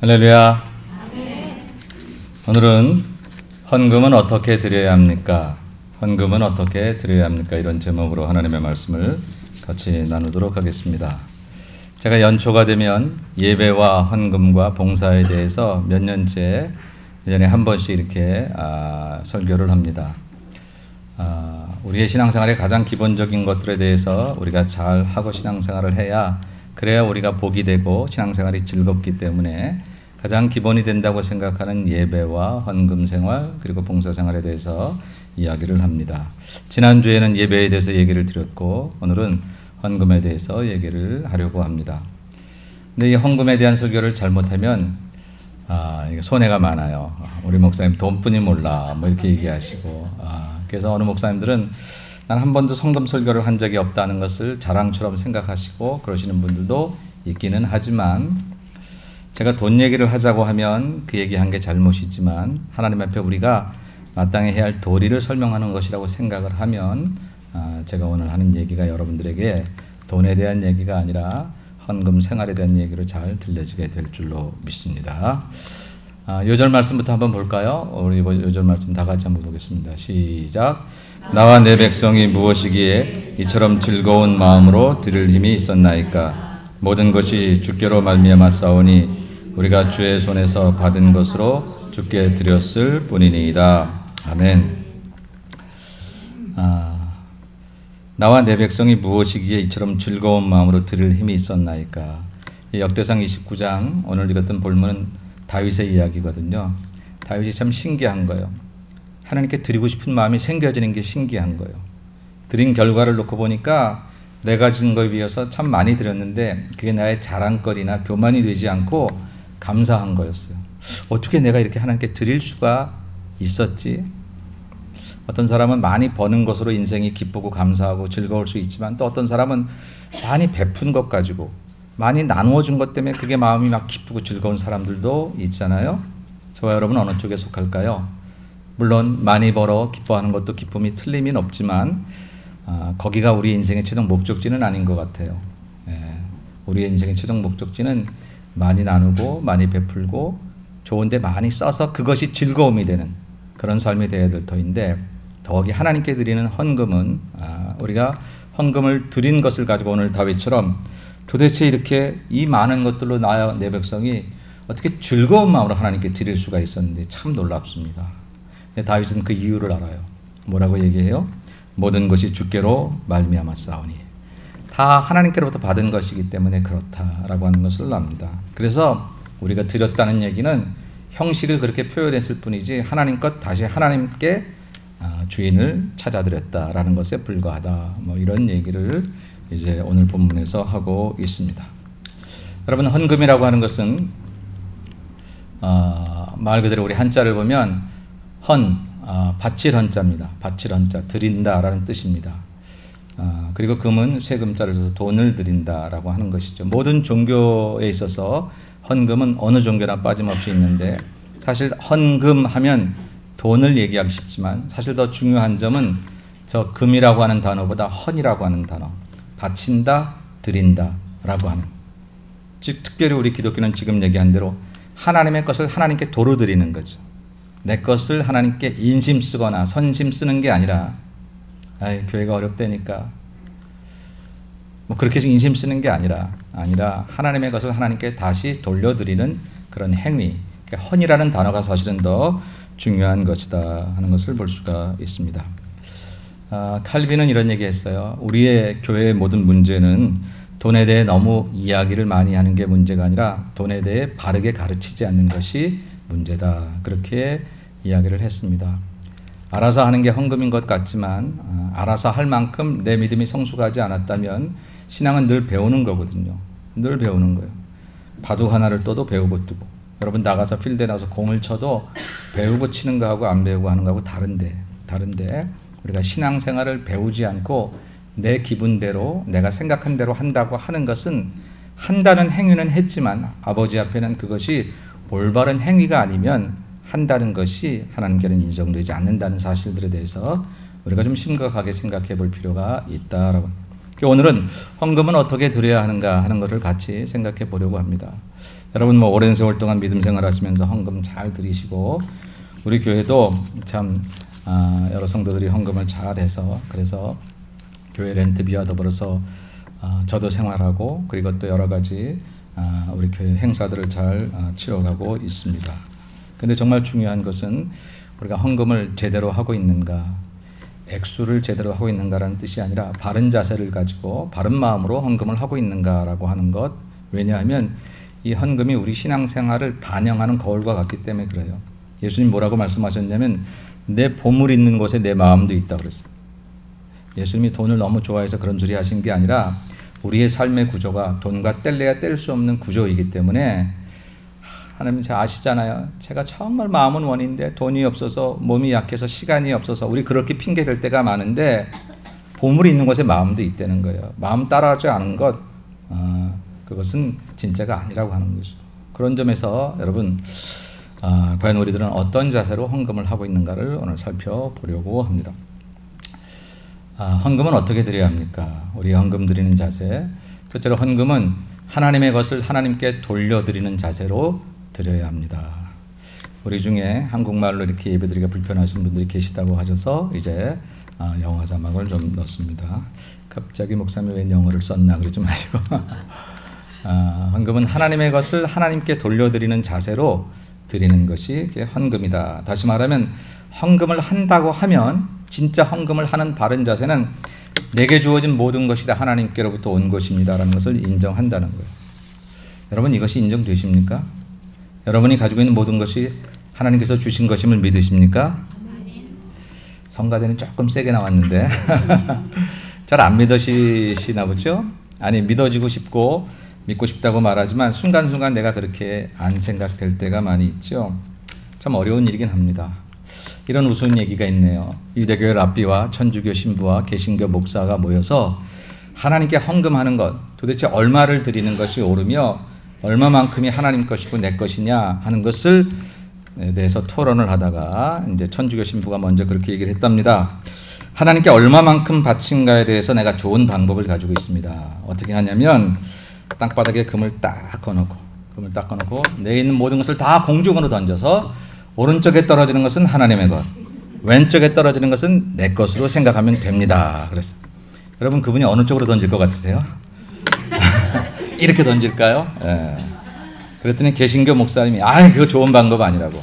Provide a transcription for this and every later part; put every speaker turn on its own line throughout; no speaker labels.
할렐루야. 오늘은 헌금은 어떻게 드려야 합니까? 헌금은 어떻게 드려야 합니까? 이런 제목으로 하나님의 말씀을 같이 나누도록 하겠습니다. 제가 연초가 되면 예배와 헌금과 봉사에 대해서 몇 년째 1년에 한 번씩 이렇게 설교를 합니다. 우리의 신앙생활의 가장 기본적인 것들에 대해서 우리가 잘 하고 신앙생활을 해야, 그래야 우리가 복이 되고 신앙생활이 즐겁기 때문에 가장 기본이 된다고 생각하는 예배와 헌금 생활 그리고 봉사 생활에 대해서 이야기를 합니다. 지난주에는 예배에 대해서 얘기를 드렸고 오늘은 헌금에 대해서 얘기를 하려고 합니다. 근데 이 헌금에 대한 설교를 잘못하면 이게 손해가 많아요. 우리 목사님 돈뿐이 몰라 뭐 이렇게 얘기하시고, 그래서 어느 목사님들은 난 한 번도 헌금 설교를 한 적이 없다는 것을 자랑처럼 생각하시고 그러시는 분들도 있기는 하지만, 제가 돈 얘기를 하자고 하면 그 얘기한 게 잘못이지만 하나님 앞에 우리가 마땅히 해야 할 도리를 설명하는 것이라고 생각을 하면 제가 오늘 하는 얘기가 여러분들에게 돈에 대한 얘기가 아니라 헌금 생활에 대한 얘기로 잘 들려지게 될 줄로 믿습니다. 요절 말씀부터 한번 볼까요? 우리 요절 말씀 다 같이 한번 보겠습니다. 시작. 나와 내 백성이 무엇이기에 이처럼 즐거운 마음으로 드릴 힘이 있었나이까? 모든 것이 주께로 말미암아 싸우니 우리가 주의 손에서 받은 것으로 주께 드렸을 뿐이니이다. 아멘. 나와 내 백성이 무엇이기에 이처럼 즐거운 마음으로 드릴 힘이 있었나이까? 역대상 29장 오늘 읽었던 본문은 다윗의 이야기거든요. 다윗이 참 신기한 거예요. 하나님께 드리고 싶은 마음이 생겨지는 게 신기한 거예요. 드린 결과를 놓고 보니까 내가 가진 거에 비해서 참 많이 드렸는데 그게 나의 자랑거리나 교만이 되지 않고 감사한 거였어요. 어떻게 내가 이렇게 하나님께 드릴 수가 있었지? 어떤 사람은 많이 버는 것으로 인생이 기쁘고 감사하고 즐거울 수 있지만, 또 어떤 사람은 많이 베푼 것 가지고 많이 나누어 준 것 때문에 그게 마음이 막 기쁘고 즐거운 사람들도 있잖아요. 저와 여러분 어느 쪽에 속할까요? 물론 많이 벌어 기뻐하는 것도 기쁨이 틀림이 없지만 거기가 우리 인생의 최종 목적지는 아닌 것 같아요. 우리의 인생의 최종 목적지는 많이 나누고 많이 베풀고 좋은데 많이 써서 그것이 즐거움이 되는 그런 삶이 되어야 될 터인데, 더욱이 하나님께 드리는 헌금은 우리가 헌금을 드린 것을 가지고 오늘 다윗처럼 도대체 이렇게 이 많은 것들로 나와 내 백성이 어떻게 즐거운 마음으로 하나님께 드릴 수가 있었는데 참 놀랍습니다. 다윗은 그 이유를 알아요. 뭐라고 얘기해요? 모든 것이 주께로 말미암아 싸우니, 다 하나님께로부터 받은 것이기 때문에 그렇다라고 하는 것을 압니다. 그래서 우리가 드렸다는 얘기는 형식을 그렇게 표현했을 뿐이지 하나님 것 다시 하나님께 주인을 찾아드렸다라는 것에 불과하다, 뭐 이런 얘기를 이제 오늘 본문에서 하고 있습니다. 여러분, 헌금이라고 하는 것은 말 그대로 우리 한자를 보면 바칠 헌자입니다. 바칠 헌자, 드린다라는 뜻입니다. 그리고 금은 쇠금자를 써서 돈을 드린다라고 하는 것이죠. 모든 종교에 있어서 헌금은 어느 종교나 빠짐없이 있는데, 사실 헌금하면 돈을 얘기하기 쉽지만 사실 더 중요한 점은 저 금이라고 하는 단어보다 헌이라고 하는 단어, 바친다, 드린다라고 하는, 즉 특별히 우리 기독교는 지금 얘기한 대로 하나님의 것을 하나님께 도로 드리는 거죠. 내 것을 하나님께 인심 쓰거나 선심 쓰는 게 아니라 교회가 어렵다니까 뭐 그렇게 인심 쓰는 게 아니라 하나님의 것을 하나님께 다시 돌려드리는 그런 행위, 헌이라는 단어가 사실은 더 중요한 것이다 하는 것을 볼 수가 있습니다. 칼빈은 이런 얘기했어요. 우리의 교회의 모든 문제는 돈에 대해 너무 이야기를 많이 하는 게 문제가 아니라 돈에 대해 바르게 가르치지 않는 것이 문제다, 그렇게 이야기를 했습니다. 알아서 하는 게 헌금인 것 같지만 알아서 할 만큼 내 믿음이 성숙하지 않았다면 신앙은 늘 배우는 거거든요. 늘 배우는 거예요. 바둑 하나를 떠도 배우고 뜨고, 여러분 나가서 필드에 나가서 공을 쳐도 배우고 치는 거하고 안 배우고 하는 거하고 다른데 우리가 신앙생활을 배우지 않고 내 기분대로 내가 생각한 대로 한다고 하는 것은, 한다는 행위는 했지만 아버지 앞에는 그것이 올바른 행위가 아니면 한다는 것이 하나님께는 인정되지 않는다는 사실들에 대해서 우리가 좀 심각하게 생각해 볼 필요가 있다라고. 오늘은 헌금은 어떻게 드려야 하는가 하는 것을 같이 생각해 보려고 합니다. 여러분 뭐 오랜 세월 동안 믿음 생활하시면서 헌금 잘 드리시고 우리 교회도 참 여러 성도들이 헌금을 잘해서 그래서 교회 렌트비와 더불어서 저도 생활하고 그리고 또 여러 가지 우리 교회 행사들을 잘 치러가고 있습니다. 근데 정말 중요한 것은 우리가 헌금을 제대로 하고 있는가, 액수를 제대로 하고 있는가라는 뜻이 아니라 바른 자세를 가지고 바른 마음으로 헌금을 하고 있는가라고 하는 것. 왜냐하면 이 헌금이 우리 신앙생활을 반영하는 거울과 같기 때문에 그래요. 예수님 뭐라고 말씀하셨냐면 내 보물 있는 곳에 내 마음도 있다 그랬어요. 예수님이 돈을 너무 좋아해서 그런 소리 하신 게 아니라 우리의 삶의 구조가 돈과 뗄래야 뗄 수 없는 구조이기 때문에 하나님 제가 아시잖아요. 제가 정말 마음은 원인데 돈이 없어서 몸이 약해서 시간이 없어서 우리 그렇게 핑계댈 때가 많은데 보물이 있는 곳에 마음도 있다는 거예요. 마음 따라하지 않은 것 그것은 진짜가 아니라고 하는 거죠. 그런 점에서 여러분 과연 우리들은 어떤 자세로 헌금을 하고 있는가를 오늘 살펴보려고 합니다. 헌금은 어떻게 드려야 합니까? 우리 헌금 드리는 자세. 첫째로 헌금은 하나님의 것을 하나님께 돌려드리는 자세로 드려야 합니다. 우리 중에 한국말로 이렇게 예배드리기가 불편하신 분들이 계시다고 하셔서 이제 영어 자막을 좀 넣습니다. 갑자기 목사님이 왜 영어를 썼나 그러지 마시고 헌금은 하나님의 것을 하나님께 돌려드리는 자세로 드리는 것이 헌금이다. 다시 말하면 헌금을 한다고 하면 진짜 헌금을 하는 바른 자세는 내게 주어진 모든 것이 다 하나님께로부터 온 것입니다라는 것을 인정한다는 거예요. 여러분 이것이 인정되십니까? 여러분이 가지고 있는 모든 것이 하나님께서 주신 것임을 믿으십니까? 성가대는 조금 세게 나왔는데 잘 안 믿으시나 보죠? 아니 믿어지고 싶고 믿고 싶다고 말하지만 순간순간 내가 그렇게 안 생각될 때가 많이 있죠. 참 어려운 일이긴 합니다. 이런 우스운 얘기가 있네요. 유대교회 랍비와 천주교 신부와 개신교 목사가 모여서 하나님께 헌금하는 것 도대체 얼마를 드리는 것이 옳으며 얼마만큼이 하나님 것이고 내 것이냐 하는 것을 대해서 토론을 하다가 이제 천주교 신부가 먼저 그렇게 얘기를 했답니다. 하나님께 얼마만큼 바친가에 대해서 내가 좋은 방법을 가지고 있습니다. 어떻게 하냐면 땅바닥에 금을 딱 꺼놓고 내 있는 모든 것을 다 공중으로 던져서 오른쪽에 떨어지는 것은 하나님의 것, 왼쪽에 떨어지는 것은 내 것으로 생각하면 됩니다. 그랬어요. 여러분 그분이 어느 쪽으로 던질 것 같으세요? 이렇게 던질까요? 예. 그랬더니 개신교 목사님이 그거 좋은 방법 아니라고.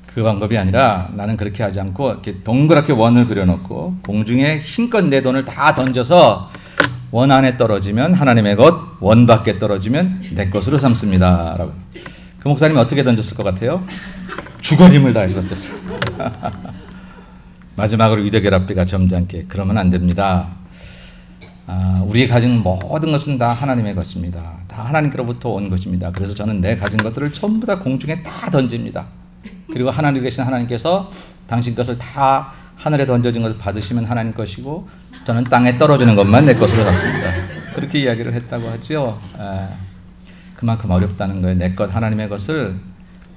그 방법이 아니라 나는 그렇게 하지 않고 이렇게 동그랗게 원을 그려놓고 공중에 힘껏 내 돈을 다 던져서 원 안에 떨어지면 하나님의 것, 원 밖에 떨어지면 내 것으로 삼습니다. 라고. 그 목사님이 어떻게 던졌을 것 같아요? 죽을 힘을 다해서 던졌어요. 마지막으로 유대교 랍비가 점잖게 그러면 안 됩니다. 우리 가진 모든 것은 다 하나님의 것입니다. 다 하나님께로부터 온 것입니다. 그래서 저는 내 가진 것들을 전부 다 공중에 다 던집니다. 그리고 하나님 계신 하나님께서 당신 것을 다 하늘에 던져진 것을 받으시면 하나님 것이고 저는 땅에 떨어지는 것만 내 것으로 샀습니다. 그렇게 이야기를 했다고 하죠. 그만큼 어렵다는 거예요. 내 것, 하나님의 것을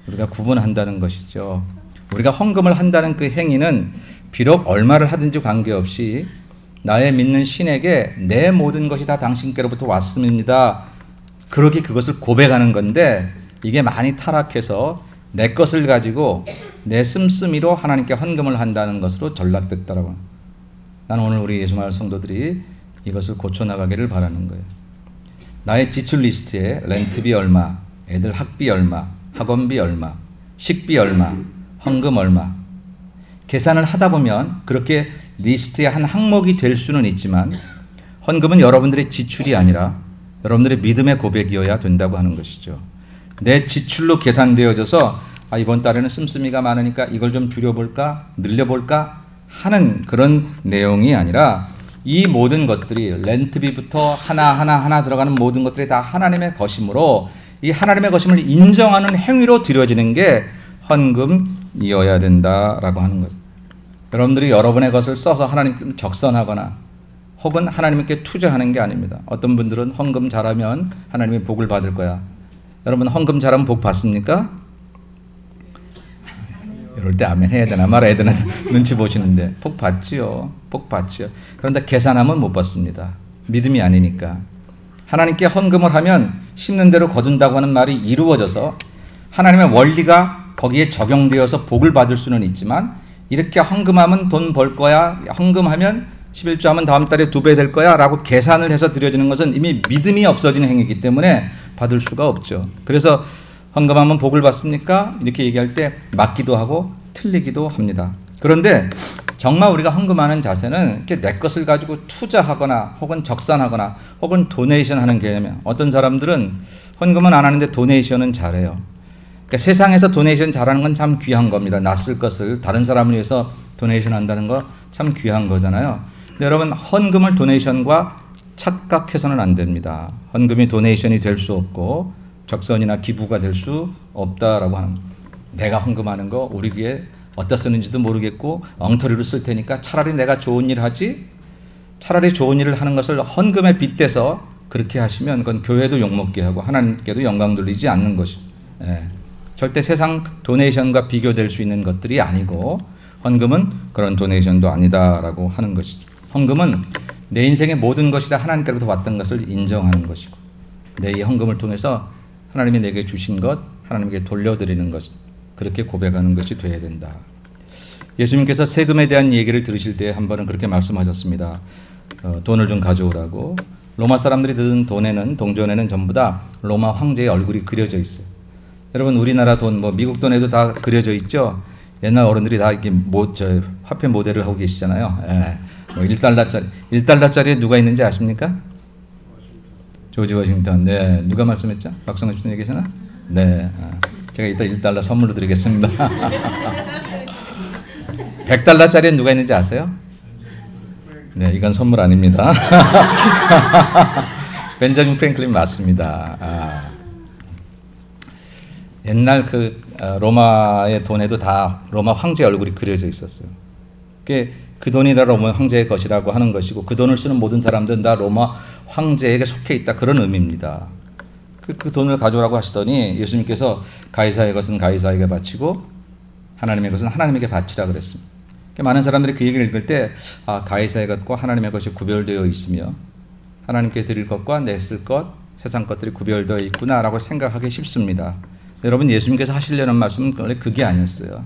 우리가 구분한다는 것이죠. 우리가 헌금을 한다는 그 행위는 비록 얼마를 하든지 관계없이 나의 믿는 신에게 내 모든 것이 다 당신께로부터 왔습니다. 그러기 그것을 고백하는 건데 이게 많이 타락해서 내 것을 가지고 내 씀씀이로 하나님께 헌금을 한다는 것으로 전락됐다라고. 나는 오늘 우리 예수마을 성도들이 이것을 고쳐나가기를 바라는 거예요. 나의 지출 리스트에 렌트비 얼마, 애들 학비 얼마, 학원비 얼마, 식비 얼마, 헌금 얼마. 계산을 하다 보면 그렇게 리스트의 한 항목이 될 수는 있지만 헌금은 여러분들의 지출이 아니라 여러분들의 믿음의 고백이어야 된다고 하는 것이죠. 내 지출로 계산되어져서 이번 달에는 씀씀이가 많으니까 이걸 좀 줄여볼까 늘려볼까 하는 그런 내용이 아니라 이 모든 것들이 렌트비부터 하나 들어가는 모든 것들이 다 하나님의 것이므로 이 하나님의 것임을 인정하는 행위로 드려지는 게 헌금이어야 된다라고 하는 거죠. 여러분들이 여러분의 것을 써서 하나님께 적선하거나 혹은 하나님께 투자하는 게 아닙니다. 어떤 분들은 헌금 잘하면 하나님의 복을 받을 거야. 여러분 헌금 잘하면 복 받습니까? 이럴 때 아멘 해야 되나 말아야 되나 눈치 보시는데 복 받지요. 복 받지요. 그런데 계산하면 못 받습니다. 믿음이 아니니까. 하나님께 헌금을 하면 심는 대로 거둔다고 하는 말이 이루어져서 하나님의 원리가 거기에 적용되어서 복을 받을 수는 있지만 이렇게 헌금하면 돈 벌 거야, 헌금하면 11조 하면 다음 달에 2배 될 거야 라고 계산을 해서 드려지는 것은 이미 믿음이 없어지는 행위이기 때문에 받을 수가 없죠. 그래서 헌금하면 복을 받습니까? 이렇게 얘기할 때 맞기도 하고 틀리기도 합니다. 그런데 정말 우리가 헌금하는 자세는 이렇게 내 것을 가지고 투자하거나 혹은 적산하거나 혹은 도네이션 하는 개념이에요. 어떤 사람들은 헌금은 안 하는데 도네이션은 잘해요. 그러니까 세상에서 도네이션 잘하는 건 참 귀한 겁니다. 낯을 것을 다른 사람을 위해서 도네이션 한다는 거 참 귀한 거잖아요. 근데 여러분 헌금을 도네이션과 착각해서는 안 됩니다. 헌금이 도네이션이 될 수 없고 적선이나 기부가 될 수 없다라고 하는 내가 헌금하는 거 우리 교회 어디다 쓰는지도 모르겠고 엉터리로 쓸 테니까 차라리 내가 좋은 일 하지 차라리 좋은 일을 하는 것을 헌금에 빗대서 그렇게 하시면 그건 교회도 욕먹게 하고 하나님께도 영광 돌리지 않는 것이 절대 세상 도네이션과 비교될 수 있는 것들이 아니고 헌금은 그런 도네이션도 아니다라고 하는 것이죠. 헌금은 내 인생의 모든 것이 다 하나님께로부터 왔던 것을 인정하는 것이고 내 이 헌금을 통해서 하나님이 내게 주신 것 하나님께 돌려드리는 것 그렇게 고백하는 것이 되어야 된다. 예수님께서 세금에 대한 얘기를 들으실 때 한 번은 그렇게 말씀하셨습니다. 돈을 좀 가져오라고. 로마 사람들이 든 돈에는 동전에는 전부 다 로마 황제의 얼굴이 그려져 있어요. 여러분 우리나라 돈 뭐 미국 돈에도 다 그려져 있죠. 옛날 어른들이 다 이렇게 화폐 모델을 하고 계시잖아요. 예. 뭐 1달러짜리에 누가 있는지 아십니까? 조지 워싱턴. 네. 누가 말씀했죠? 박성호 집사님 계시나? 네. 제가 이따 1달러 선물로 드리겠습니다. 100달러짜리에 누가 있는지 아세요? 네, 이건 선물 아닙니다. 벤자민 프랭클린 맞습니다. 옛날 그 로마의 돈에도 다 로마 황제의 얼굴이 그려져 있었어요. 그 돈이 다 로마 황제의 것이라고 하는 것이고 그 돈을 쓰는 모든 사람들은 다 로마 황제에게 속해 있다 그런 의미입니다. 그 돈을 가져오라고 하시더니 예수님께서 가이사의 것은 가이사에게 바치고 하나님의 것은 하나님에게 바치라 그랬습니다. 많은 사람들이 그 얘기를 읽을 때 가이사의 것과 하나님의 것이 구별되어 있으며 하나님께 드릴 것과 내 쓸 것, 세상 것들이 구별되어 있구나라고 생각하기 쉽습니다. 여러분 예수님께서 하시려는 말씀은 원래 그게 아니었어요.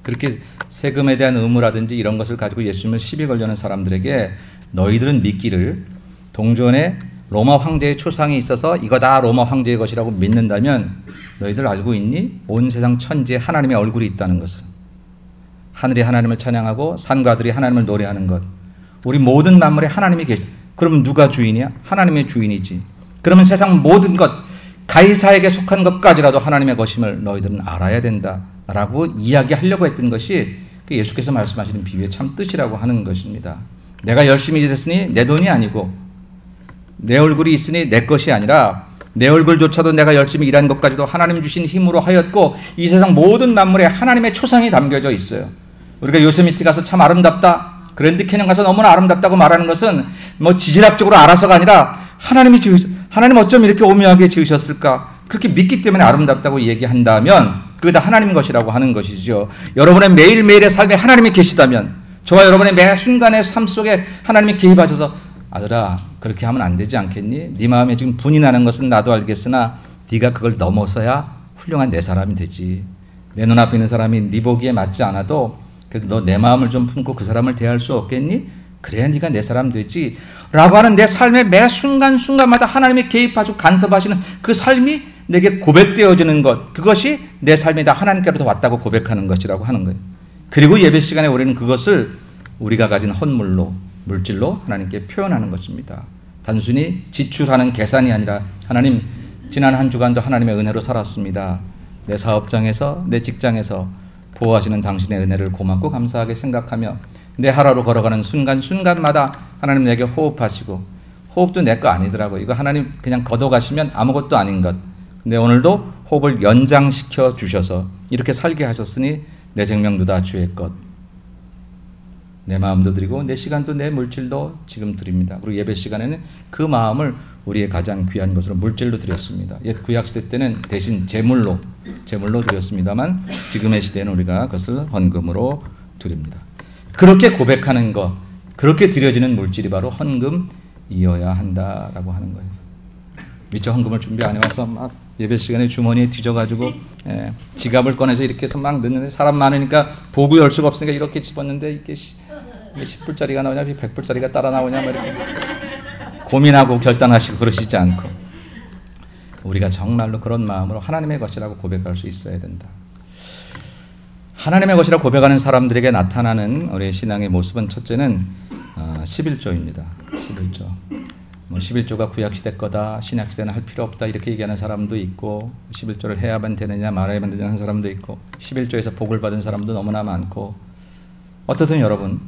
그렇게 세금에 대한 의무라든지 이런 것을 가지고 예수님을 시비 걸려는 사람들에게 너희들은 믿기를 동전에 로마 황제의 초상이 있어서 이거 다 로마 황제의 것이라고 믿는다면 너희들 알고 있니? 온 세상 천지에 하나님의 얼굴이 있다는 것을. 하늘이 하나님을 찬양하고 산과들이 하나님을 노래하는 것. 우리 모든 만물에 하나님이 계시. 그러면 누가 주인이야? 하나님의 주인이지. 그러면 세상 모든 것 가이사에게 속한 것까지라도 하나님의 것임을 너희들은 알아야 된다라고 이야기하려고 했던 것이 그 예수께서 말씀하시는 비유의 참 뜻이라고 하는 것입니다. 내가 열심히 일했으니 내 돈이 아니고 내 얼굴이 있으니 내 것이 아니라 내 얼굴조차도 내가 열심히 일한 것까지도 하나님 주신 힘으로 하였고 이 세상 모든 만물에 하나님의 초상이 담겨져 있어요. 우리가 요세미티 가서 참 아름답다, 그랜드 캐년 가서 너무나 아름답다고 말하는 것은 뭐 지질학적으로 알아서가 아니라 하나님 어쩜 이렇게 오묘하게 지으셨을까? 그렇게 믿기 때문에 아름답다고 얘기한다면 그게 다 하나님 것이라고 하는 것이죠. 여러분의 매일매일의 삶에 하나님이 계시다면 저와 여러분의 매 순간의 삶 속에 하나님이 개입하셔서 아들아 그렇게 하면 안 되지 않겠니? 네 마음에 지금 분이 나는 것은 나도 알겠으나 네가 그걸 넘어서야 훌륭한 내 사람이 되지. 내 눈앞에 있는 사람이 네 보기에 맞지 않아도 그래도 너 내 마음을 좀 품고 그 사람을 대할 수 없겠니? 그래야 네가 내 사람 되지 라고 하는 내 삶의 매 순간순간마다 하나님이 개입하시고 간섭하시는 그 삶이 내게 고백되어지는 것, 그것이 내 삶이 다 하나님께로부터 왔다고 고백하는 것이라고 하는 거예요. 그리고 예배 시간에 우리는 그것을 우리가 가진 헌물로, 물질로 하나님께 표현하는 것입니다. 단순히 지출하는 계산이 아니라 하나님 지난 한 주간도 하나님의 은혜로 살았습니다. 내 사업장에서 내 직장에서 보호하시는 당신의 은혜를 고맙고 감사하게 생각하며 내 하루로 걸어가는 순간순간마다 하나님 내게 호흡하시고, 호흡도 내 거 아니더라고요. 이거 하나님 그냥 걷어가시면 아무것도 아닌 것. 근데 오늘도 호흡을 연장시켜 주셔서 이렇게 살게 하셨으니 내 생명도 다 주의 것. 내 마음도 드리고 내 시간도 내 물질도 지금 드립니다. 그리고 예배 시간에는 그 마음을 우리의 가장 귀한 것으로 물질로 드렸습니다. 옛 구약시대 때는 대신 제물로 드렸습니다만 지금의 시대는 우리가 그것을 헌금으로 드립니다. 그렇게 고백하는 것, 그렇게 드려지는 물질이 바로 헌금이어야 한다라고 하는 거예요. 미처 헌금을 준비 안 해와서 막 예배 시간에 주머니에 뒤져가지고 지갑을 꺼내서 이렇게 해서 막 넣는데 사람 많으니까 보고 열 수가 없으니까 이렇게 집었는데 이게 10불짜리가 나오냐 100불짜리가 따라 나오냐 막 이렇게 고민하고 결단하시고 그러시지 않고 우리가 정말로 그런 마음으로 하나님의 것이라고 고백할 수 있어야 된다. 하나님의 것이라고 고백하는 사람들에게 나타나는 우리의 신앙의 모습은 첫째는 11조입니다. 11조. 11조가 구약시대 거다, 신약시대는 할 필요 없다 이렇게 얘기하는 사람도 있고 11조를 해야만 되느냐 말아야만 되느냐 하는 사람도 있고 11조에서 복을 받은 사람도 너무나 많고 어떻든 여러분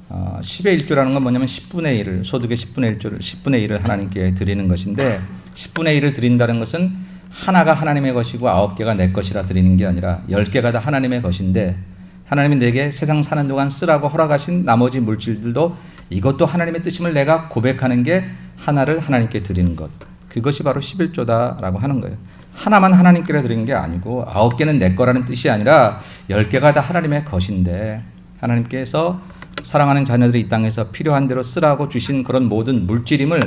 10의 1조라는 건 뭐냐면 10분의 1을 소득의 10분의 1을 하나님께 드리는 것인데 10분의 1을 드린다는 것은 하나가 하나님의 것이고 9개가 내 것이라 드리는 게 아니라 10개가 다 하나님의 것인데 하나님이 내게 세상 사는 동안 쓰라고 허락하신 나머지 물질들도 이것도 하나님의 뜻임을 내가 고백하는 게 하나를 하나님께 드리는 것. 그것이 바로 11조다라고 하는 거예요. 하나만 하나님께 드리는 게 아니고 9개는 내 거라는 뜻이 아니라 10개가 다 하나님의 것인데 하나님께서 사랑하는 자녀들이 이 땅에서 필요한 대로 쓰라고 주신 그런 모든 물질임을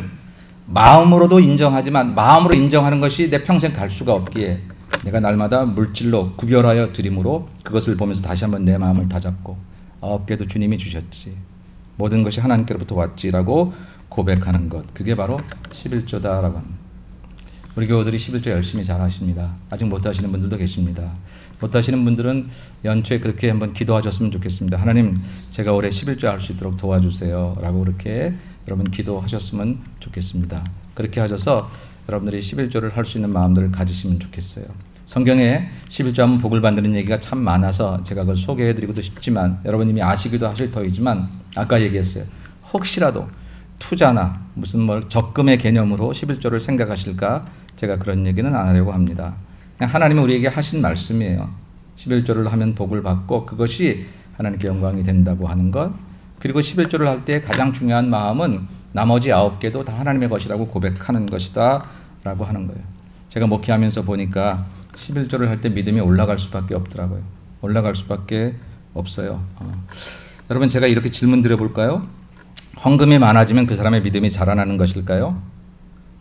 마음으로도 인정하지만 마음으로 인정하는 것이 내 평생 갈 수가 없기에 내가 날마다 물질로 구별하여 드림으로 그것을 보면서 다시 한번 내 마음을 다잡고 9개도 주님이 주셨지. 모든 것이 하나님께로부터 왔지라고 고백하는 것. 그게 바로 11조다라고 합니다. 우리 교우들이 11조 열심히 잘 하십니다. 아직 못하시는 분들도 계십니다. 못하시는 분들은 연초에 그렇게 한번 기도하셨으면 좋겠습니다. 하나님 제가 올해 11조 할 수 있도록 도와주세요 라고 그렇게 여러분 기도하셨으면 좋겠습니다. 그렇게 하셔서 여러분들이 11조를 할 수 있는 마음들을 가지시면 좋겠어요. 성경에 11조 하면 복을 받는 얘기가 참 많아서 제가 그걸 소개해드리고도 싶지만 여러분 이미 아시기도 하실 터이지만 아까 얘기했어요. 혹시라도 투자나 무슨 적금의 개념으로 11조를 생각하실까 제가 그런 얘기는 안 하려고 합니다. 그냥 하나님은 우리에게 하신 말씀이에요. 11조를 하면 복을 받고 그것이 하나님께 영광이 된다고 하는 것. 그리고 11조를 할 때 가장 중요한 마음은 나머지 9개도 다 하나님의 것이라고 고백하는 것이다 라고 하는 거예요. 제가 목회하면서 보니까 11조를 할 때 믿음이 올라갈 수밖에 없더라고요. 올라갈 수밖에 없어요. 여러분 제가 이렇게 질문 드려볼까요? 헌금이 많아지면 그 사람의 믿음이 자라나는 것일까요?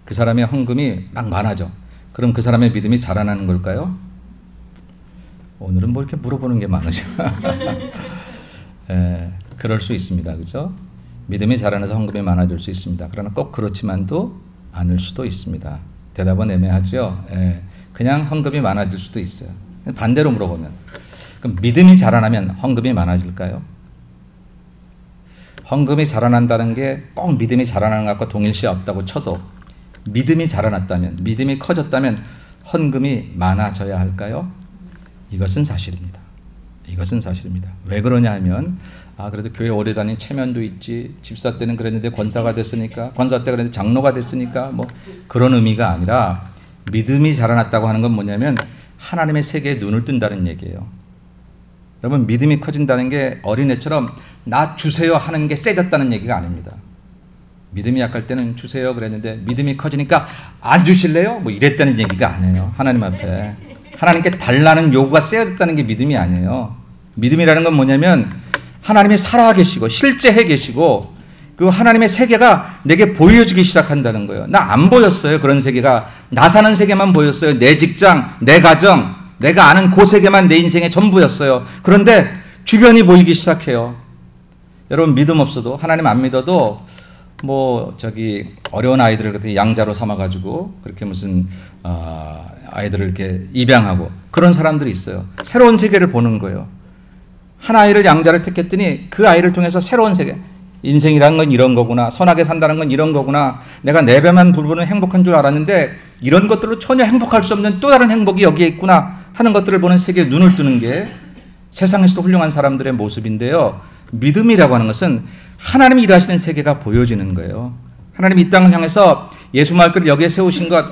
그 사람의 헌금이 막 많아져. 그럼 그 사람의 믿음이 자라나는 걸까요? 오늘은 뭐 이렇게 물어보는 게 많으셔. 그럴 수 있습니다. 그죠? 믿음이 자라나서 헌금이 많아질 수 있습니다. 그러나 꼭 그렇지만도 않을 수도 있습니다. 대답은 애매하죠. 그냥 헌금이 많아질 수도 있어요. 반대로 물어보면 그럼 믿음이 자라나면 헌금이 많아질까요? 헌금이 자라난다는 게 꼭 믿음이 자라나는 것과 동일시 없다고 쳐도 믿음이 자라났다면 믿음이 커졌다면 헌금이 많아져야 할까요? 이것은 사실입니다. 이것은 사실입니다. 왜 그러냐 하면 그래도 교회 오래 다닌 체면도 있지 집사 때는 그랬는데 권사가 됐으니까 권사 때 그랬는데 장로가 됐으니까 뭐 그런 의미가 아니라 믿음이 자라났다고 하는 건 뭐냐면 하나님의 세계에 눈을 뜬다는 얘기예요. 여러분 믿음이 커진다는 게 어린애처럼 나 주세요 하는 게 세졌다는 얘기가 아닙니다. 믿음이 약할 때는 주세요 그랬는데 믿음이 커지니까 안 주실래요? 뭐 이랬다는 얘기가 아니에요. 하나님 앞에 하나님께 달라는 요구가 세졌다는 게 믿음이 아니에요. 믿음이라는 건 뭐냐면 하나님이 살아계시고 실제해 계시고 그 하나님의 세계가 내게 보여지기 시작한다는 거예요. 나 안 보였어요. 그런 세계가. 나 사는 세계만 보였어요. 내 직장, 내 가정, 내가 아는 그 세계만 내 인생의 전부였어요. 그런데 주변이 보이기 시작해요. 여러분 믿음 없어도 하나님 안 믿어도 어려운 아이들을 그렇게 양자로 삼아가지고 그렇게 무슨 아이들을 이렇게 입양하고 그런 사람들이 있어요. 새로운 세계를 보는 거예요. 한 아이를 양자를 택했더니 그 아이를 통해서 새로운 세계, 인생이란 건 이런 거구나, 선하게 산다는 건 이런 거구나, 내가 내 배만 부르면 행복한 줄 알았는데 이런 것들로 전혀 행복할 수 없는 또 다른 행복이 여기에 있구나 하는 것들을 보는 세계에 눈을 뜨는 게 세상에서도 훌륭한 사람들의 모습인데요. 믿음이라고 하는 것은 하나님이 일하시는 세계가 보여지는 거예요. 하나님이 이 땅을 향해서 예수 말씀을 여기에 세우신 것,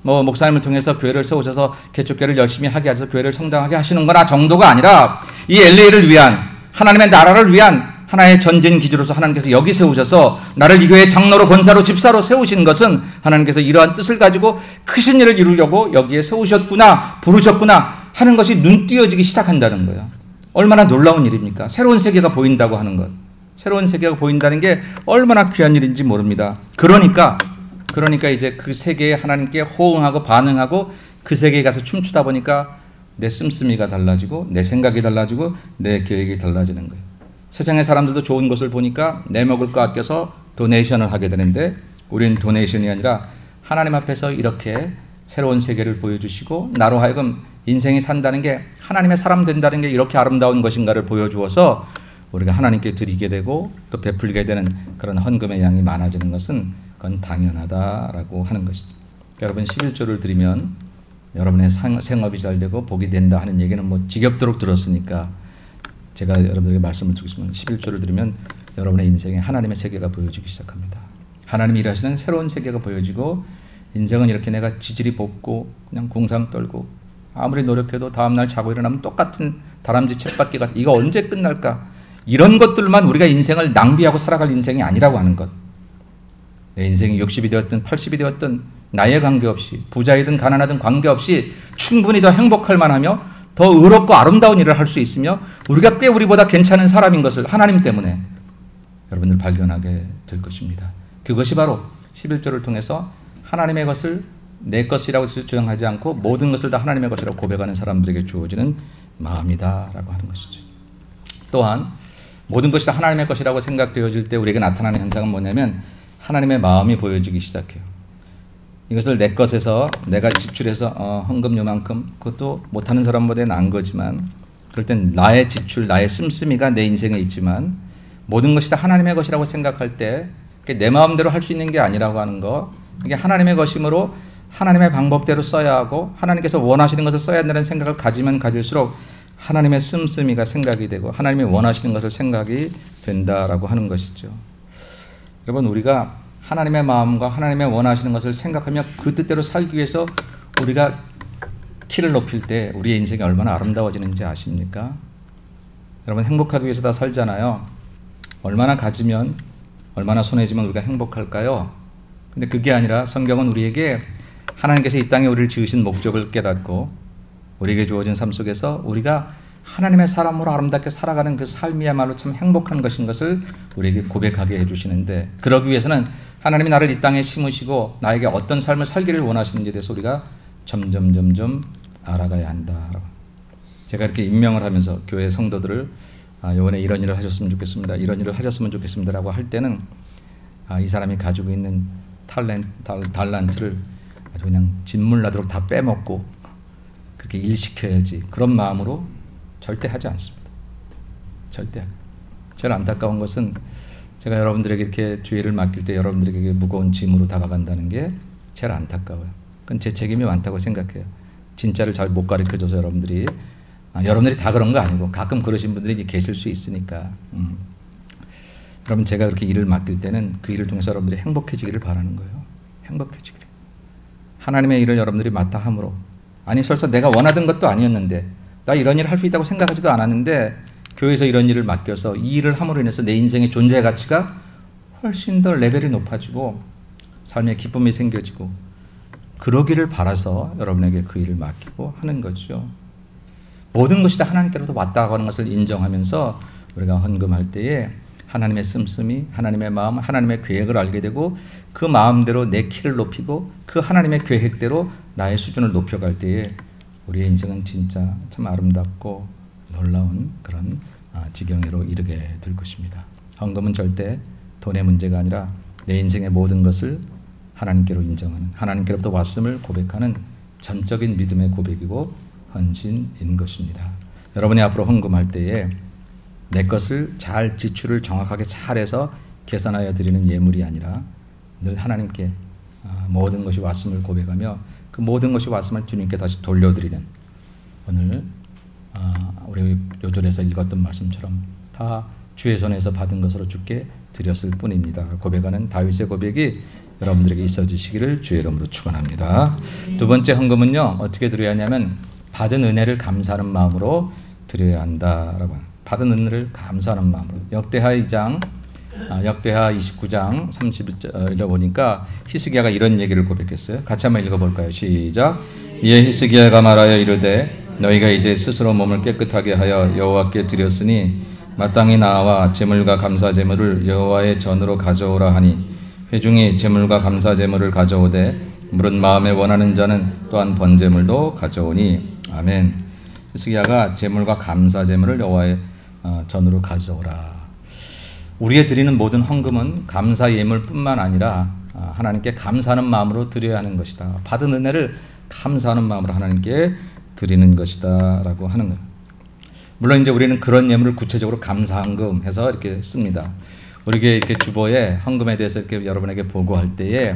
목사님을 통해서 교회를 세우셔서 개척교회를 열심히 하게 하셔서 교회를 성장하게 하시는 거나 정도가 아니라 이 LA를 위한 하나님의 나라를 위한 하나의 전진 기지로서 하나님께서 여기 세우셔서 나를 이 교회의 장로로 권사로 집사로 세우신 것은 하나님께서 이러한 뜻을 가지고 크신 일을 이루려고 여기에 세우셨구나 부르셨구나 하는 것이 눈띄어지기 시작한다는 거예요. 얼마나 놀라운 일입니까? 새로운 세계가 보인다고 하는 것. 새로운 세계가 보인다는 게 얼마나 귀한 일인지 모릅니다. 그러니까 그러니까 이제 그 세계에 하나님께 호응하고 반응하고 그 세계에 가서 춤추다 보니까 내 씀씀이가 달라지고 내 생각이 달라지고 내 계획이 달라지는 거예요. 세상의 사람들도 좋은 것을 보니까 내 먹을 거 아껴서 도네이션을 하게 되는데 우리는 도네이션이 아니라 하나님 앞에서 이렇게 새로운 세계를 보여주시고 나로 하여금 인생이 산다는 게 하나님의 사람 된다는 게 이렇게 아름다운 것인가를 보여주어서 우리가 하나님께 드리게 되고 또 베풀게 되는 그런 헌금의 양이 많아지는 것은 그건 당연하다라고 하는 것이죠. 여러분 11조를 드리면 여러분의 생업이 잘 되고 복이 된다 하는 얘기는 뭐 지겹도록 들었으니까 제가 여러분들에게 말씀을 드리고 싶으면 11조를 드리면 여러분의 인생에 하나님의 세계가 보여지기 시작합니다. 하나님이 일하시는 새로운 세계가 보여지고 인생은 이렇게 내가 지질이 볶고 그냥 공상 떨고 아무리 노력해도 다음날 자고 일어나면 똑같은 다람쥐 쳇바퀴 같은 이거 언제 끝날까? 이런 것들만 우리가 인생을 낭비하고 살아갈 인생이 아니라고 하는 것. 내 인생이 60이 되었든 80이 되었든 나이에 관계없이 부자이든 가난하든 관계없이 충분히 더 행복할 만하며 더 의롭고 아름다운 일을 할 수 있으며 우리가 꽤 우리보다 괜찮은 사람인 것을 하나님 때문에 여러분들 발견하게 될 것입니다. 그것이 바로 11조를 통해서 하나님의 것을 내 것이라고 주장하지 않고 모든 것을 다 하나님의 것이라고 고백하는 사람들에게 주어지는 마음이다라고 하는 것이죠. 또한 모든 것이 다 하나님의 것이라고 생각되어질 때 우리에게 나타나는 현상은 뭐냐면 하나님의 마음이 보여지기 시작해요. 이것을 내 것에서 내가 지출해서 헌금 요만큼 그것도 못하는 사람보다 나은 거지만 그럴 땐 나의 지출, 나의 씀씀이가 내 인생에 있지만 모든 것이 다 하나님의 것이라고 생각할 때 내 마음대로 할 수 있는 게 아니라고 하는 거 이게 하나님의 것이므로 하나님의 방법대로 써야 하고 하나님께서 원하시는 것을 써야 한다는 생각을 가지면 가질수록 하나님의 씀씀이가 생각이 되고 하나님이 원하시는 것을 생각이 된다라고 하는 것이죠. 여러분 우리가 하나님의 마음과 하나님의 원하시는 것을 생각하며 그 뜻대로 살기 위해서 우리가 키를 높일 때 우리의 인생이 얼마나 아름다워지는지 아십니까? 여러분 행복하기 위해서 다 살잖아요. 얼마나 가지면 얼마나 손해지면 우리가 행복할까요? 근데 그게 아니라 성경은 우리에게 하나님께서 이 땅에 우리를 지으신 목적을 깨닫고 우리에게 주어진 삶 속에서 우리가 하나님의 사람으로 아름답게 살아가는 그 삶이야말로 참 행복한 것인 것을 우리에게 고백하게 해주시는데 그러기 위해서는 하나님이 나를 이 땅에 심으시고 나에게 어떤 삶을 살기를 원하시는지에 대해서 우리가 점점 알아가야 한다. 제가 이렇게 임명을 하면서 교회 성도들을 이번에 이런 일을 하셨으면 좋겠습니다. 이런 일을 하셨으면 좋겠습니다. 라고 할 때는 이 사람이 가지고 있는 달란트를 아주 그냥 진물나도록 다 빼먹고 그렇게 일시켜야지 그런 마음으로 절대 하지 않습니다. 절대. 제일 안타까운 것은 제가 여러분들에게 이렇게 주의를 맡길 때 여러분들에게 무거운 짐으로 다가간다는 게 제일 안타까워요. 그건 제 책임이 많다고 생각해요. 진짜를 잘 못 가르쳐줘서 여러분들이 다 그런 거 아니고 가끔 그러신 분들이 계실 수 있으니까 여러분 제가 그렇게 일을 맡길 때는 그 일을 통해서 여러분들이 행복해지기를 바라는 거예요. 행복해지기를. 하나님의 일을 여러분들이 맡아 함으로 아니 설사 내가 원하던 것도 아니었는데 나 이런 일을 할 수 있다고 생각하지도 않았는데 교회에서 이런 일을 맡겨서 이 일을 함으로 인해서 내 인생의 존재 가치가 훨씬 더 레벨이 높아지고 삶의 기쁨이 생겨지고 그러기를 바라서 여러분에게 그 일을 맡기고 하는 거죠. 모든 것이 다 하나님께로부터 왔다 가는 것을 인정하면서 우리가 헌금할 때에 하나님의 씀씀이 하나님의 마음 하나님의 계획을 알게 되고 그 마음대로 내 키를 높이고 그 하나님의 계획대로 나의 수준을 높여갈 때에 우리의 인생은 진짜 참 아름답고 놀라운 그런 지경으로 이르게 될 것입니다. 헌금은 절대 돈의 문제가 아니라 내 인생의 모든 것을 하나님께로 인정하는 하나님께로부터 왔음을 고백하는 전적인 믿음의 고백이고 헌신인 것입니다. 여러분이 앞으로 헌금할 때에 내 것을 잘 지출을 정확하게 잘해서 계산하여 드리는 예물이 아니라 늘 하나님께 모든 것이 왔음을 고백하며 그 모든 것이 왔음을 주님께 다시 돌려드리는 오늘 우리 요절에서 읽었던 말씀처럼 다 주의 손에서 받은 것으로 주께 드렸을 뿐입니다. 고백하는 다윗의 고백이 여러분들에게 있어지시기를 주의 이름으로 축원합니다. 두 번째 헌금은요 어떻게 드려야 하냐면 받은 은혜를 감사하는 마음으로 드려야 한다라고. 받은 은혜를 감사하는 마음으로. 역대하 29장 30절에 보니까 히스기야가 이런 얘기를 고백했어요. 같이 한번 읽어볼까요? 시작. 이에 히스기야가 말하여 이르되 너희가 이제 스스로 몸을 깨끗하게 하여 여호와께 드렸으니 마땅히 나와 제물과 감사 제물을 여호와의 전으로 가져오라 하니 회중이 제물과 감사 제물을 가져오되 물은 마음에 원하는 자는 또한 번제물도 가져오니 아멘. 히스기야가 제물과 감사 제물을 여호와의 전으로 가져오라. 우리의 드리는 모든 헌금은 감사 예물뿐만 아니라 하나님께 감사하는 마음으로 드려야 하는 것이다. 받은 은혜를 감사하는 마음으로 하나님께 드리는 것이다 라고 하는 거예요. 물론 이제 우리는 그런 예물을 구체적으로 감사헌금 해서 이렇게 씁니다. 우리 교회 이렇게 주보에 헌금에 대해서 이렇게 여러분에게 보고할 때에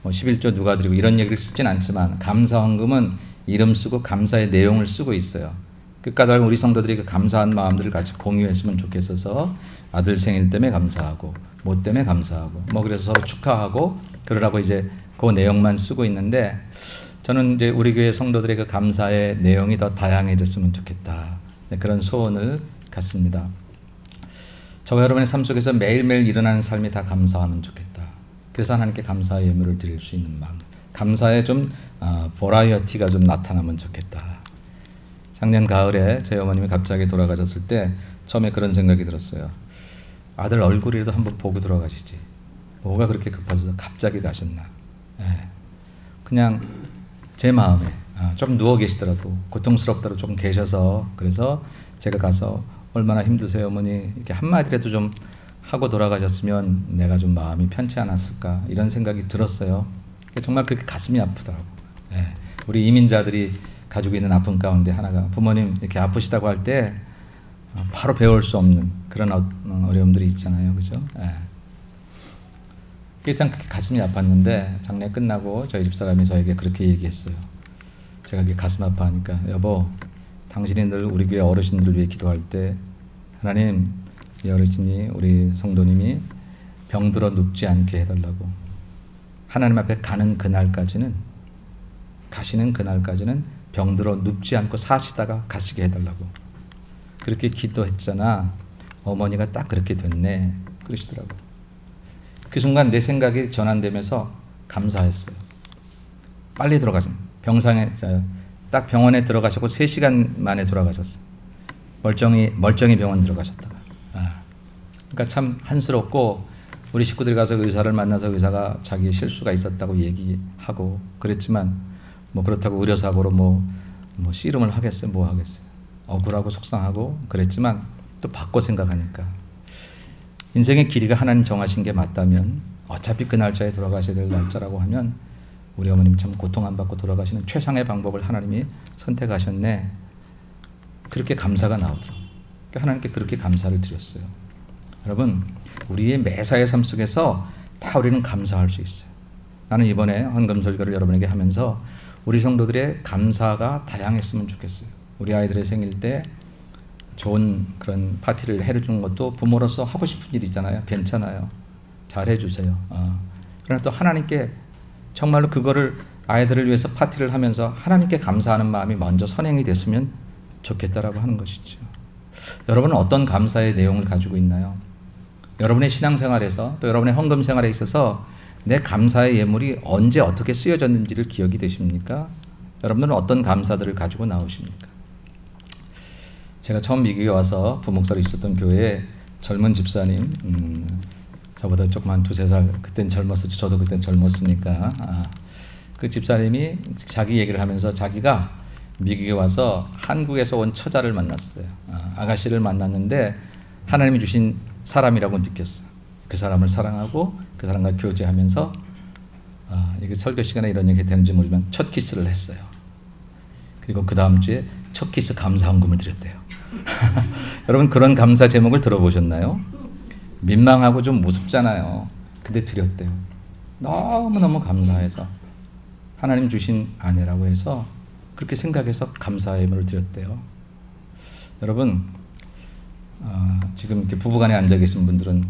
11조 누가 드리고 이런 얘기를 쓰진 않지만 감사헌금은 이름 쓰고 감사의 내용을 쓰고 있어요. 끝까지 우리 성도들이 그 감사한 마음들을 같이 공유했으면 좋겠어서 아들 생일 때문에 감사하고 뭐 때문에 감사하고 뭐 그래서 서로 축하하고 그러라고 이제 그 내용만 쓰고 있는데 저는 이제 우리 교회 성도들의 그 감사의 내용이 더 다양해졌으면 좋겠다. 그런 소원을 갖습니다. 저와 여러분의 삶 속에서 매일매일 일어나는 삶이 다 감사하면 좋겠다. 그래서 하나님께 감사의 예물을 드릴 수 있는 마음, 감사의 좀 버라이어티가 좀 나타나면 좋겠다. 작년 가을에 저희 어머님이 갑자기 돌아가셨을 때 처음에 그런 생각이 들었어요. 아들 얼굴이라도 한번 보고 돌아가시지. 뭐가 그렇게 급하셔서 갑자기 가셨나. 그냥 제 마음에 좀 누워 계시더라도 고통스럽더라도 조금 계셔서 그래서 제가 가서 얼마나 힘드세요 어머니 이렇게 한마디라도 좀 하고 돌아가셨으면 내가 좀 마음이 편치 않았을까 이런 생각이 들었어요. 정말 그렇게 가슴이 아프더라고. 우리 이민자들이 가지고 있는 아픔 가운데 하나가 부모님 이렇게 아프시다고 할 때 바로 배울 수 없는 그런 어려움들이 있잖아요. 그죠? 그게 참 그렇게 가슴이 아팠는데 장례 끝나고 저희 집사람이 저에게 그렇게 얘기했어요. 제가 이게 가슴 아파하니까 여보 당신이 늘 우리 교회 어르신들을 위해 기도할 때 하나님 이 어르신이 우리 성도님이 병들어 눕지 않게 해달라고 하나님 앞에 가는 그날까지는 가시는 그날까지는 병들어 눕지 않고 사시다가 가시게 해달라고 그렇게 기도했잖아. 어머니가 딱 그렇게 됐네 그러시더라고. 그 순간 내 생각이 전환되면서 감사했어요. 빨리 돌아가신 병상에 딱 병원에 들어가셨고 3시간 만에 돌아가셨어요. 멀쩡히 병원 들어가셨다가. 그러니까 참 한스럽고 우리 식구들이 가서 의사를 만나서 의사가 자기 실수가 있었다고 얘기하고 그랬지만 뭐 그렇다고 의료사고로 뭐 씨름을 하겠어요? 뭐 하겠어요? 억울하고 속상하고 그랬지만 또 바꿔 생각하니까 인생의 길이가 하나님 정하신 게 맞다면 어차피 그 날짜에 돌아가셔야 될 날짜라고 하면 우리 어머님 참 고통 안 받고 돌아가시는 최상의 방법을 하나님이 선택하셨네. 그렇게 감사가 나오더라고요. 하나님께 그렇게 감사를 드렸어요. 여러분 우리의 매사의 삶 속에서 다 우리는 감사할 수 있어요. 나는 이번에 헌금 설교를 여러분에게 하면서 우리 성도들의 감사가 다양했으면 좋겠어요. 우리 아이들의 생일 때 좋은 그런 파티를 해주는 것도 부모로서 하고 싶은 일이잖아요. 괜찮아요. 잘 해주세요. 그러나 또 하나님께 정말로 그거를 아이들을 위해서 파티를 하면서 하나님께 감사하는 마음이 먼저 선행이 됐으면 좋겠다라고 하는 것이죠. 여러분은 어떤 감사의 내용을 가지고 있나요? 여러분의 신앙생활에서 또 여러분의 헌금 생활에 있어서 내 감사의 예물이 언제 어떻게 쓰여졌는지를 기억이 되십니까? 여러분들은 어떤 감사들을 가지고 나오십니까? 제가 처음 미국에 와서 부목사로 있었던 교회에 젊은 집사님 저보다 조금 한 2-3살 그땐 젊었었지 저도 그땐 젊었으니까 그 집사님이 자기 얘기를 하면서 자기가 미국에 와서 한국에서 온 처자를 만났어요. 아가씨를 만났는데 하나님이 주신 사람이라고 느꼈어요. 그 사람을 사랑하고 그 사람과 교제하면서 이게 설교 시간에 이런 얘기 되는지 모르지만 첫 키스를 했어요. 그리고 그 다음 주에 첫 키스 감사 헌금을 드렸대요. 여러분 그런 감사 제목을 들어보셨나요? 민망하고 좀 무섭잖아요. 근데 드렸대요. 너무너무 감사해서 하나님 주신 아내라고 해서 그렇게 생각해서 감사의 예물을 드렸대요. 여러분 지금 이렇게 부부간에 앉아 계신 분들은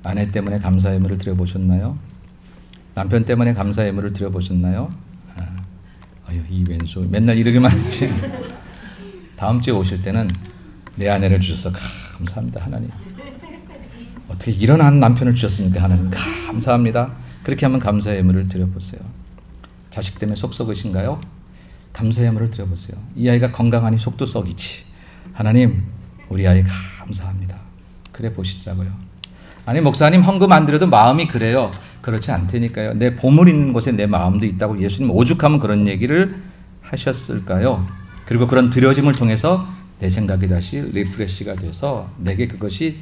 아내 때문에 감사 예물을 드려보셨나요? 남편 때문에 감사 예물을 드려보셨나요? 아유 이 왼수 맨날 이러기만 했지. 다음 주에 오실 때는 내 아내를 주셔서 감사합니다 하나님. 어떻게 이런 남편을 주셨습니까 하나님. 감사합니다. 그렇게 한번 감사 예물을 드려보세요. 자식 때문에 속 썩으신가요? 감사 예물을 드려보세요. 이 아이가 건강하니 속도 썩이지. 하나님 우리 아이 감사합니다. 그래 보시자고요. 아니 목사님 헌금 안 드려도 마음이 그래요. 그렇지 않다니까요. 내 보물 있는 곳에 내 마음도 있다고 예수님 오죽하면 그런 얘기를 하셨을까요? 그리고 그런 드려짐을 통해서 내 생각이 다시 리프레시가 돼서 내게 그것이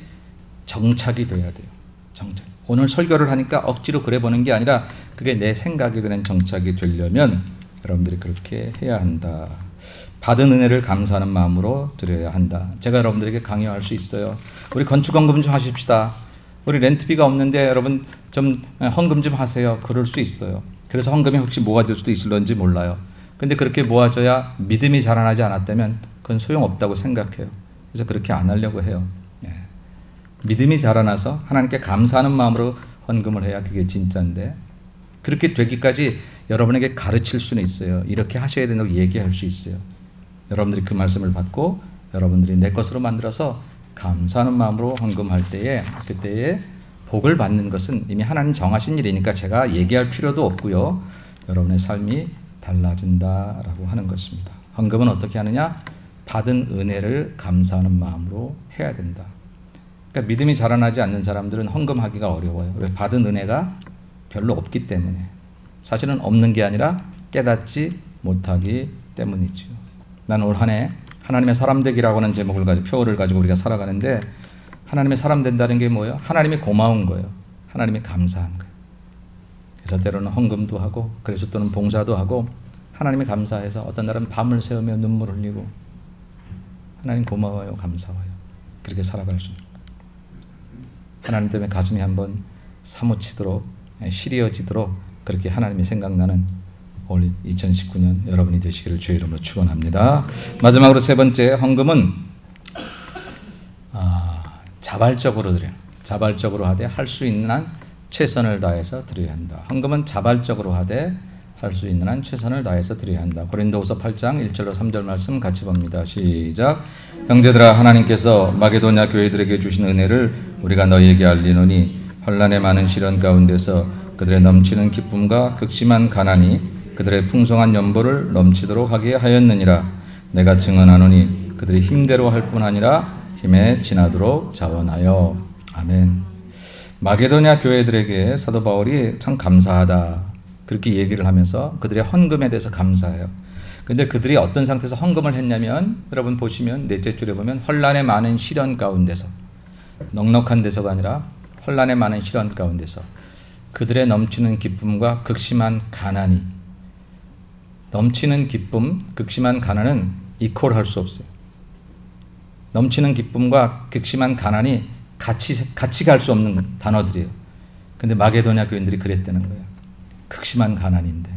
정착이 돼야 돼요. 정착. 오늘 설교를 하니까 억지로 그래 보는 게 아니라 그게 내 생각에 그냥 정착이 되려면 여러분들이 그렇게 해야 한다. 받은 은혜를 감사하는 마음으로 드려야 한다. 제가 여러분들에게 강요할 수 있어요. 우리 건축헌금 좀 하십시다. 우리 렌트비가 없는데 여러분 좀 헌금 좀 하세요. 그럴 수 있어요. 그래서 헌금이 혹시 모아질 수도 있을런지 몰라요. 근데 그렇게 모아져야 믿음이 자라나지 않았다면 그건 소용없다고 생각해요. 그래서 그렇게 안 하려고 해요. 믿음이 자라나서 하나님께 감사하는 마음으로 헌금을 해야 그게 진짜인데, 그렇게 되기까지 여러분에게 가르칠 수는 있어요. 이렇게 하셔야 된다고 얘기할 수 있어요. 여러분들이 그 말씀을 받고 여러분들이 내 것으로 만들어서 감사하는 마음으로 헌금할 때에 그때에 복을 받는 것은 이미 하나님 정하신 일이니까 제가 얘기할 필요도 없고요. 여러분의 삶이 달라진다라고 하는 것입니다. 헌금은 어떻게 하느냐? 받은 은혜를 감사하는 마음으로 해야 된다. 그러니까 믿음이 자라나지 않는 사람들은 헌금하기가 어려워요. 왜? 받은 은혜가 별로 없기 때문에. 사실은 없는 게 아니라 깨닫지 못하기 때문이죠. 나는 올 한 해 하나님의 사람 되기라고 하는 제목을 가지고 표어를 가지고 우리가 살아가는데, 하나님의 사람 된다는 게 뭐예요? 하나님이 고마운 거예요. 하나님이 감사한 거예요. 그래서 때로는 헌금도 하고, 그래서 또는 봉사도 하고, 하나님이 감사해서 어떤 날은 밤을 새우며 눈물 흘리고, 하나님 고마워요, 감사해요. 그렇게 살아갈 수 있는, 하나님 때문에 가슴이 한번 사무치도록, 시리어지도록 그렇게 하나님이 생각나는 올 2019년 여러분이 되시기를 주의 이름으로 축원합니다. 마지막으로 세 번째, 헌금은 자발적으로 드려요. 자발적으로 하되 할 수 있는 한 최선을 다해서 드려야 한다. 헌금은 자발적으로 하되 할 수 있는 한 최선을 다해서 드려야 한다. 고린도후서 8장 1절로 3절 말씀 같이 봅니다. 시작. 형제들아, 하나님께서 마게도냐 교회들에게 주신 은혜를 우리가 너희에게 알리노니 환난의 많은 시련 가운데서 그들의 넘치는 기쁨과 극심한 가난이 그들의 풍성한 연보를 넘치도록 하게 하였느니라. 내가 증언하노니 그들이 힘대로 할 뿐 아니라 힘에 지나도록 자원하여. 아멘. 마게도냐 교회들에게 사도 바울이 참 감사하다 그렇게 얘기를 하면서 그들의 헌금에 대해서 감사해요. 근데 그들이 어떤 상태에서 헌금을 했냐면, 여러분 보시면 넷째 줄에 보면 환난의 많은 시련 가운데서, 넉넉한 데서가 아니라 환난의 많은 시련 가운데서 그들의 넘치는 기쁨과 극심한 가난이, 넘치는 기쁨, 극심한 가난은 이퀄할 수 없어요. 넘치는 기쁨과 극심한 가난이 같이 갈 수 없는 단어들이에요. 근데 마게도냐 교인들이 그랬다는 거예요. 극심한 가난인데,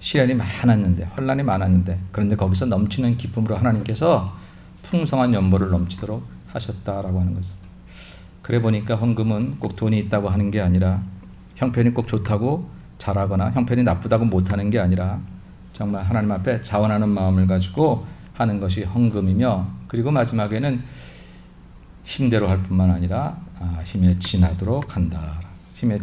시련이 많았는데, 환난이 많았는데, 그런데 거기서 넘치는 기쁨으로 하나님께서 풍성한 연보를 넘치도록 하셨다라고 하는 것이죠. 그래 보니까 헌금은 꼭 돈이 있다고 하는 게 아니라, 형편이 꼭 좋다고 잘하거나 형편이 나쁘다고 못하는 게 아니라 정말 하나님 앞에 자원하는 마음을 가지고 하는 것이 헌금이며, 그리고 마지막에는 힘대로 할 뿐만 아니라 힘에 지나도록 한다. 힘에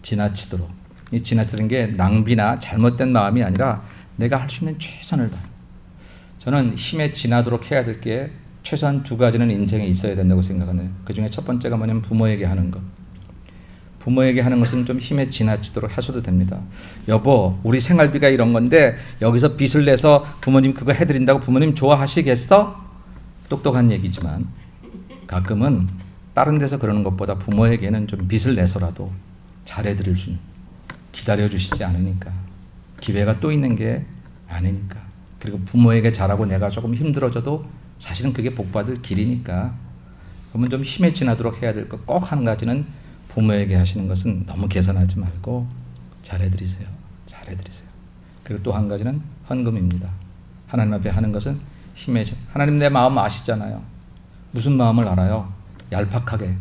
지나치도록. 이 지나치는 게 낭비나 잘못된 마음이 아니라 내가 할 수 있는 최선을 다해. 저는 힘에 지나도록 해야 될 게 최소한 두 가지는 인생에 있어야 된다고 생각하네요. 그 중에 첫 번째가 뭐냐면 부모에게 하는 것. 부모에게 하는 것은 좀 힘에 지나치도록 하셔도 됩니다. 여보, 우리 생활비가 이런 건데 여기서 빚을 내서 부모님 그거 해드린다고 부모님 좋아하시겠어? 똑똑한 얘기지만 가끔은 다른 데서 그러는 것보다 부모에게는 좀 빚을 내서라도 잘해드릴 수 있는, 기다려주시지 않으니까, 기회가 또 있는 게 아니니까, 그리고 부모에게 잘하고 내가 조금 힘들어져도 사실은 그게 복받을 길이니까, 그러면 좀 힘에 지나도록 해야 될 것 꼭 한 가지는 부모에게 하시는 것은 너무 계산하지 말고 잘해드리세요. 잘해드리세요. 그리고 또 한 가지는 헌금입니다. 하나님 앞에 하는 것은 힘에, 하나님 내 마음 아시잖아요. 무슨 마음을 알아요? 얄팍하게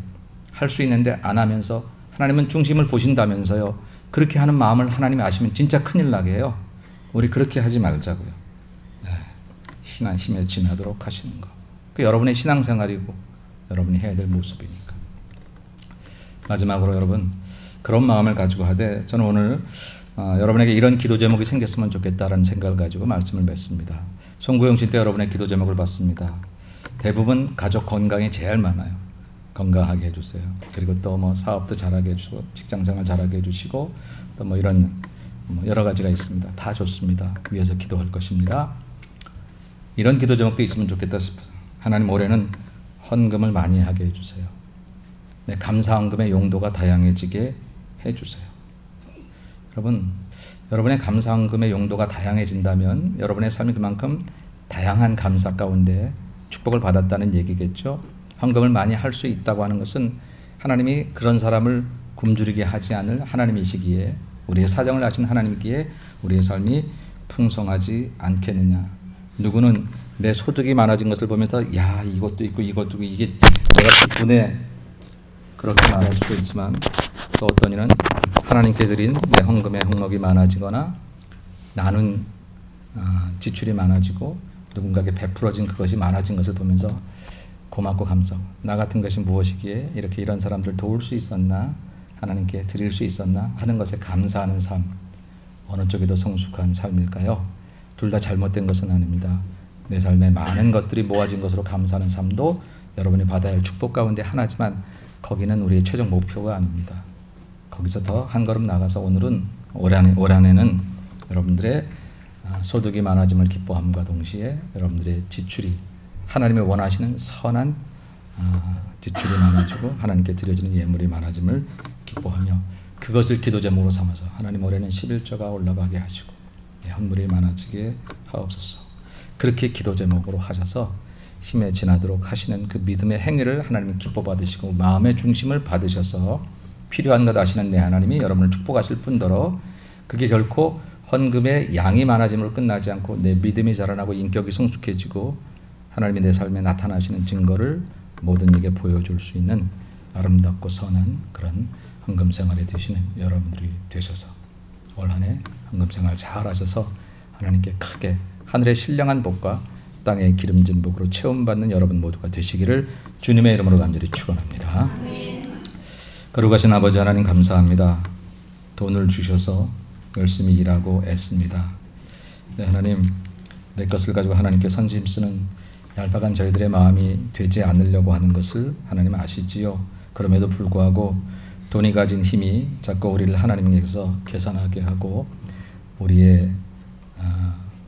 할 수 있는데 안 하면서 하나님은 중심을 보신다면서요. 그렇게 하는 마음을 하나님이 아시면 진짜 큰일 나게 해요. 우리 그렇게 하지 말자고요. 네. 힘에 지나도록 하시는 거. 그 여러분의 신앙생활이고 여러분이 해야 될 모습이니까. 마지막으로 여러분, 그런 마음을 가지고 하되 저는 오늘 여러분에게 이런 기도 제목이 생겼으면 좋겠다라는 생각을 가지고 말씀을 맺습니다. 송구영신 때 여러분의 기도 제목을 봤습니다. 대부분 가족 건강이 제일 많아요. 건강하게 해주세요. 그리고 또 뭐 사업도 잘하게 해주고 직장생활 잘하게 해주시고 또 뭐 이런 여러 가지가 있습니다. 다 좋습니다. 위해서 기도할 것입니다. 이런 기도 제목도 있으면 좋겠다 싶어요. 하나님 올해는 헌금을 많이 하게 해주세요. 네, 감사 헌금의 용도가 다양해지게 해주세요. 여러분, 여러분의 감사 헌금의 용도가 다양해진다면 여러분의 삶이 그만큼 다양한 감사 가운데 축복을 받았다는 얘기겠죠. 헌금을 많이 할 수 있다고 하는 것은 하나님이 그런 사람을 굶주리게 하지 않을 하나님이시기에, 우리의 사정을 아신 하나님이기에 우리의 삶이 풍성하지 않겠느냐. 누구는 내 소득이 많아진 것을 보면서 야, 이것도 있고 이것도 있고 이게 내가 기쁘네, 그렇게 말할 수도 있지만, 또 어떤 이는 하나님께 드린 내 헌금의 항목이 많아지거나 나눈 지출이 많아지고 누군가에게 베풀어진 그것이 많아진 것을 보면서 고맙고 감사하고, 나 같은 것이 무엇이기에 이렇게 이런 사람들을 도울 수 있었나, 하나님께 드릴 수 있었나 하는 것에 감사하는 삶, 어느 쪽이 더 성숙한 삶일까요? 둘 다 잘못된 것은 아닙니다. 내 삶에 많은 것들이 모아진 것으로 감사하는 삶도 여러분이 받아야 할 축복 가운데 하나지만 거기는 우리의 최종 목표가 아닙니다. 거기서 더 한 걸음 나가서 오늘은 올 한해는 여러분들의 소득이 많아짐을 기뻐함과 동시에 여러분들의 지출이 하나님이 원하시는 선한 지출이 많아지고 하나님께 드려지는 예물이 많아짐을 기뻐하며, 그것을 기도 제목으로 삼아서 하나님 올해는 11조가 올라가게 하시고 헌물이 많아지게 하옵소서. 그렇게 기도 제목으로 하셔서 힘에 지나도록 하시는 그 믿음의 행위를 하나님이 기뻐 받으시고 마음의 중심을 받으셔서 필요한 것 아시는 내 하나님이 여러분을 축복하실 뿐더러 그게 결코 헌금의 양이 많아짐으로 끝나지 않고 내 믿음이 자라나고 인격이 성숙해지고 하나님이 내 삶에 나타나시는 증거를 모든 이에게 보여줄 수 있는 아름답고 선한 그런 헌금 생활이 되시는 여러분들이 되셔서 올 한 해 헌금 생활 잘 하셔서 하나님께 크게 하늘의 신령한 복과 땅의 기름진 복으로 체험받는 여러분 모두가 되시기를 주님의 이름으로 간절히 축원합니다. 거룩하신 아버지 하나님 감사합니다. 돈을 주셔서 열심히 일하고 애씁니다. 네, 하나님, 내 것을 가지고 하나님께 선심 쓰는 얄팍한 저희들의 마음이 되지 않으려고 하는 것을 하나님 아시지요. 그럼에도 불구하고 돈이 가진 힘이 자꾸 우리를 하나님께서 계산하게 하고 우리의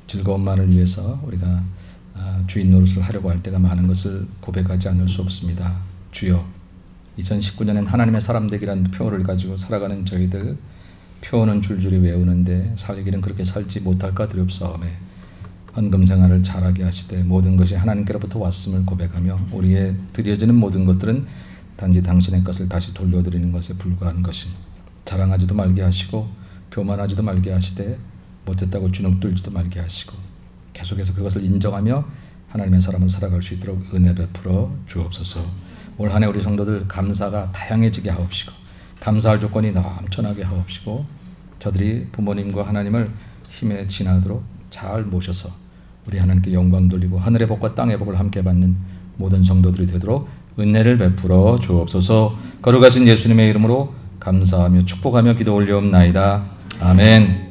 즐거움만을 위해서 우리가 주인 노릇을 하려고 할 때가 많은 것을 고백하지 않을 수 없습니다. 주여, 2019년엔 하나님의 사람 되기라는 표어를 가지고 살아가는 저희들, 표어는 줄줄이 외우는데 살기는 그렇게 살지 못할까 두렵사오매 헌금 생활을 잘하게 하시되 모든 것이 하나님께로부터 왔음을 고백하며 우리의 드려지는 모든 것들은 단지 당신의 것을 다시 돌려드리는 것에 불과한 것임, 자랑하지도 말게 하시고 교만하지도 말게 하시되 못했다고 주눅들지도 말게 하시고 계속해서 그것을 인정하며 하나님의 사람을 살아갈 수 있도록 은혜 베풀어 주옵소서. 올 한 해 우리 성도들 감사가 다양해지게 하옵시고 감사할 조건이 넘쳐나게 하옵시고 저들이 부모님과 하나님을 힘에 지나도록 잘 모셔서 우리 하나님께 영광 돌리고 하늘의 복과 땅의 복을 함께 받는 모든 성도들이 되도록 은혜를 베풀어 주옵소서. 거룩하신 예수님의 이름으로 감사하며 축복하며 기도 올려옵나이다. 아멘.